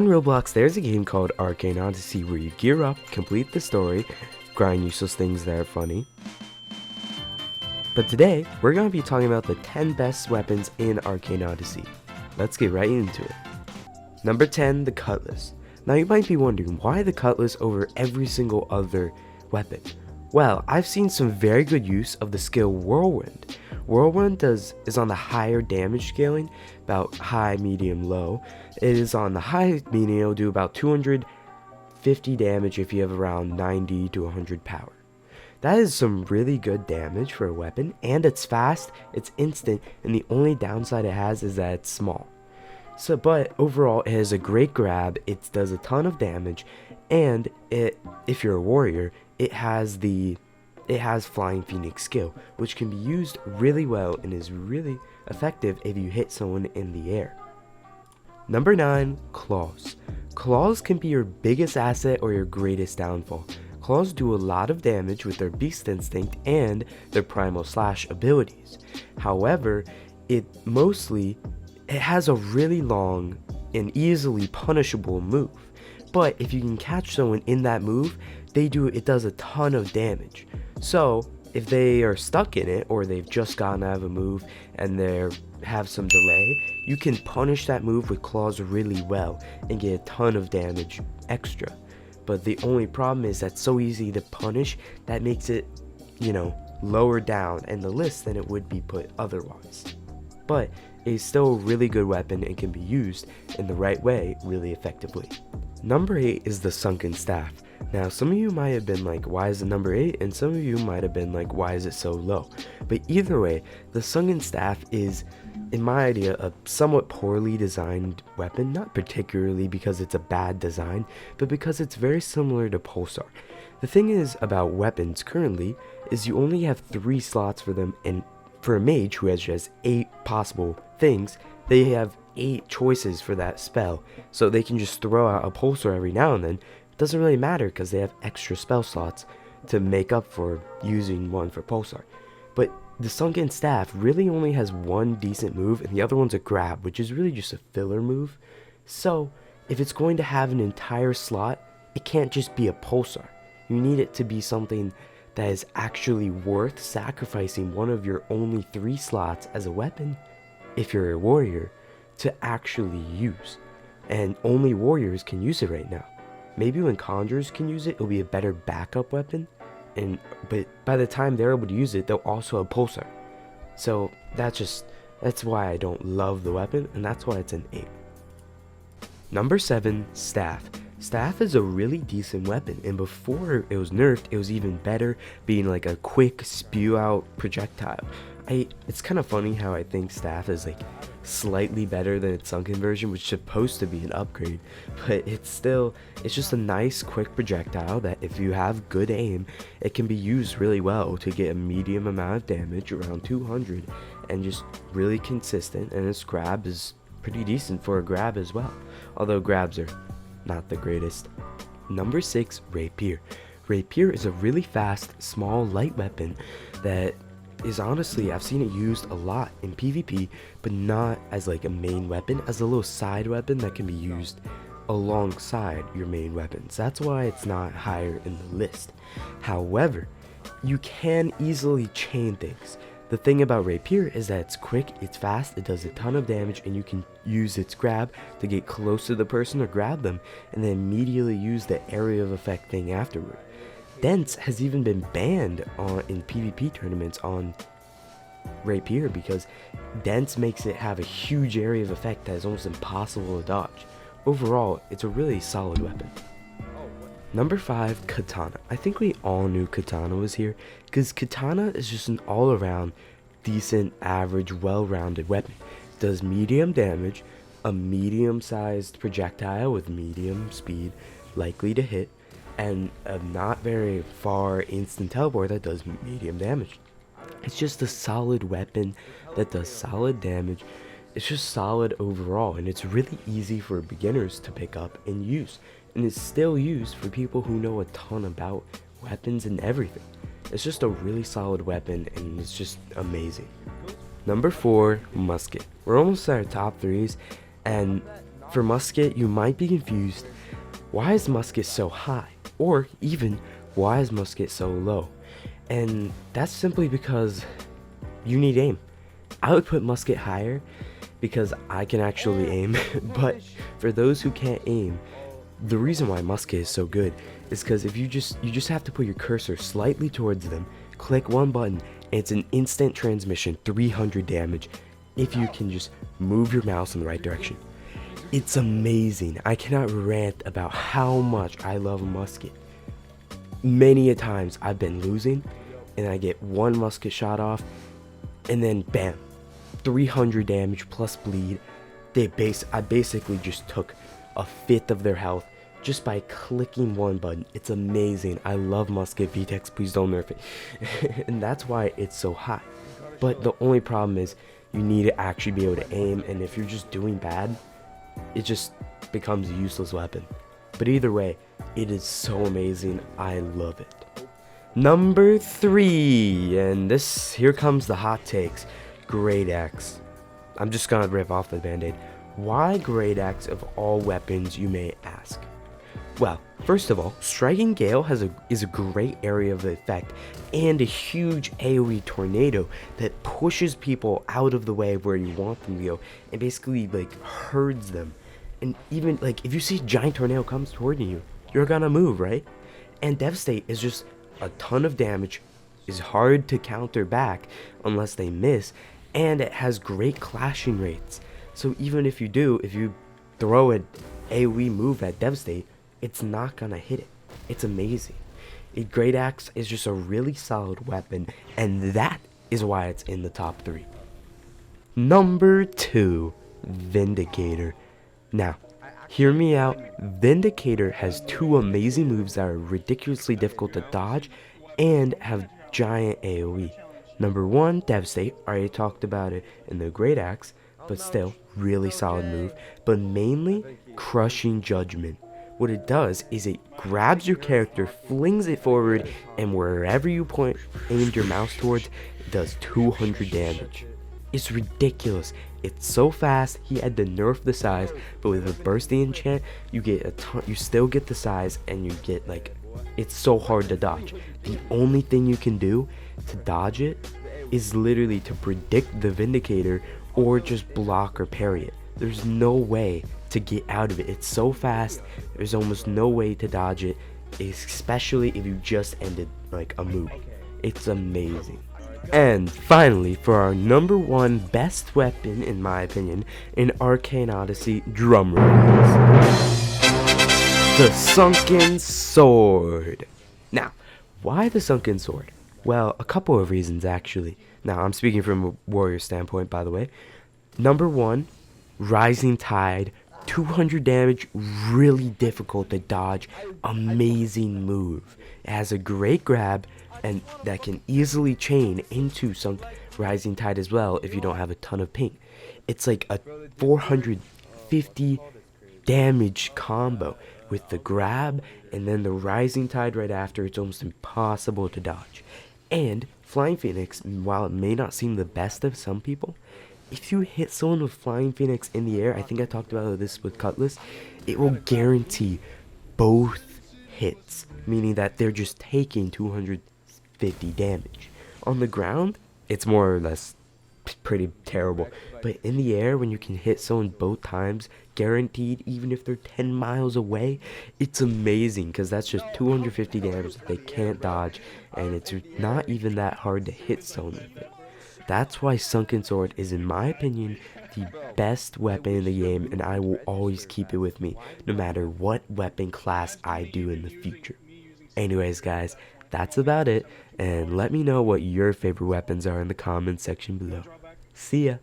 On Roblox, there's a game called Arcane Odyssey where you gear up, complete the story, grind useless things that are funny. But today, we're going to be talking about the 10 best weapons in Arcane Odyssey. Let's get right into it. Number 10, the Cutless. Now you might be wondering, why the Cutless over every single other weapon? Well, I've seen some very good use of the skill Whirlwind. Whirlwind is on the higher damage scaling, about high, medium, low. It is on the high medium, it'll do about 250 damage if you have around 90 to 100 power. That is some really good damage for a weapon, and it's fast, it's instant, and the only downside it has is that it's small. But overall, it has a great grab, it does a ton of damage, and if you're a warrior, it has Flying Phoenix skill, which can be used really well and is really effective if you hit someone in the air. Number 9, Claws. Claws can be your biggest asset or your greatest downfall. Claws do a lot of damage with their Beast Instinct and their Primal Slash abilities. However, it has a really long and easily punishable move. But if you can catch someone in that move, it does a ton of damage. So if they are stuck in it, or they've just gotten out of a move and they have some delay, you can punish that move with Claws really well and get a ton of damage extra. But the only problem is that's so easy to punish, that makes it, lower down in the list than it would be put otherwise. But it's still a really good weapon and can be used in the right way really effectively. Number 8 is the Sunken Staff. Now, some of you might have been like, why is it number 8? And some of you might have been like, why is it so low? But either way, the Sunken Staff is, in my idea, a somewhat poorly designed weapon. Not particularly because it's a bad design, but because it's very similar to Pulsar. The thing is about weapons currently is you only have 3 slots for them, and for a mage who has just 8 possible things, they have 8 choices for that spell, so they can just throw out a Pulsar every now and then. It doesn't really matter because they have extra spell slots to make up for using one for Pulsar. But the Sunken Staff really only has one decent move, and the other one's a grab, which is really just a filler move. So if it's going to have an entire slot, it can't just be a Pulsar. You need it to be something that is actually worth sacrificing one of your only 3 slots as a weapon, if you're a warrior, to actually use. And only warriors can use it right now. Maybe when conjurers can use it, it'll be a better backup weapon, but by the time they're able to use it, they'll also have Pulsar. So that's why I don't love the weapon, and that's why it's an 8. Number 7, Staff. Staff is a really decent weapon, and before it was nerfed, it was even better, being like a quick spew out projectile. It's kind of funny how I think Staff is like slightly better than its Sunken version, which is supposed to be an upgrade, but it's just a nice quick projectile that if you have good aim, it can be used really well to get a medium amount of damage, around 200, and just really consistent, and its grab is pretty decent for a grab as well, although grabs are not the greatest. Number 6, Rapier. Rapier is a really fast, small, light weapon that is honestly, I've seen it used a lot in PvP, but not as like a main weapon, as a little side weapon that can be used alongside your main weapons. That's why it's not higher in the list. However, you can easily chain things. The thing about Rapier is that it's quick, it's fast, it does a ton of damage, and you can use its grab to get close to the person or grab them, and then immediately use the area of effect thing afterward. Dents has even been banned in PvP tournaments on Rapier because Dents makes it have a huge area of effect that is almost impossible to dodge. Overall, it's a really solid weapon. Number 5, Katana. I think we all knew Katana was here because Katana is just an all-around decent, average, well-rounded weapon. It does medium damage, a medium-sized projectile with medium speed, likely to hit, and a not very far instant teleport that does medium damage. It's just a solid weapon that does solid damage. It's just solid overall, and it's really easy for beginners to pick up and use, and it's still used for people who know a ton about weapons and everything. It's just a really solid weapon, and it's just amazing. Number 4, Musket. We're almost at our top 3s, and for Musket, you might be confused, why is Musket so high? Or even, why is Musket so low? And that's simply because you need aim. I would put Musket higher because I can actually aim, but for those who can't aim, the reason why Musket is so good is because if you just have to put your cursor slightly towards them, click one button, and it's an instant transmission, 300 damage, if you can just move your mouse in the right direction. It's amazing. I cannot rant about how much I love Musket. Many a times I've been losing, and I get one Musket shot off, and then bam, 300 damage plus bleed. I basically just took a fifth of their health just by clicking one button. It's amazing. I love Musket. VTEX, please don't nerf it. And that's why it's so high. But the only problem is you need to actually be able to aim, and if you're just doing bad, it just becomes a useless weapon. But either way, it is so amazing. I love it. Number 3, and here comes the hot takes. Great Axe. I'm just gonna rip off the band-aid. Why Great Axe of all weapons, you may ask? Well, first of all, Striking Gale is a great area of effect and a huge AoE tornado that pushes people out of the way where you want them to go and basically like herds them. And even like if you see a giant tornado comes toward you, you're gonna move, right? And Devastate is just a ton of damage, is hard to counter back unless they miss, and it has great clashing rates. So even if you throw an AoE move at Devastate, it's not gonna hit it. It's amazing. Great Axe is just a really solid weapon, and that is why it's in the top 3. Number 2, Vindicator. Now, hear me out. Vindicator has 2 amazing moves that are ridiculously difficult to dodge and have giant AoE. Number 1, Devastate. Already talked about it in the Great Axe, but still, really solid move. But mainly, Crushing Judgment. What it does is it grabs your character, flings it forward, and wherever you aimed your mouse towards, it does 200 damage. It's ridiculous. It's so fast. He had to nerf the size, but with a bursting enchant, you get a ton. You still get the size, and you get like, it's so hard to dodge. The only thing you can do to dodge it is literally to predict the Vindicator or just block or parry it. There's no way to get out of it. It's so fast. There's almost no way to dodge it, especially if you just ended like a move. It's amazing. And finally, for our number 1 best weapon, in my opinion, in Arcane Odyssey, drum roll, the Sunken Sword. Now, why the Sunken Sword? Well, a couple of reasons actually. Now, I'm speaking from a warrior standpoint, by the way. Number 1, Rising Tide, 200 damage, really difficult to dodge, amazing move. It has a great grab, and that can easily chain into some Rising Tide as well if you don't have a ton of ping. It's like a 450 damage combo with the grab and then the Rising Tide right after. It's almost impossible to dodge. And Flying Phoenix, while it may not seem the best of some people, if you hit someone with Flying Phoenix in the air, I think I talked about this with Cutless, it will guarantee both hits, meaning that they're just taking 250 damage. On the ground, it's more or less pretty terrible, but in the air, when you can hit someone both times, guaranteed, even if they're 10 miles away, it's amazing, because that's just 250 damage that they can't dodge, and it's not even that hard to hit someone with it. That's why Sunken Sword is, in my opinion, the best weapon in the game, and I will always keep it with me, no matter what weapon class I do in the future. Anyways, guys, that's about it, and let me know what your favorite weapons are in the comments section below. See ya!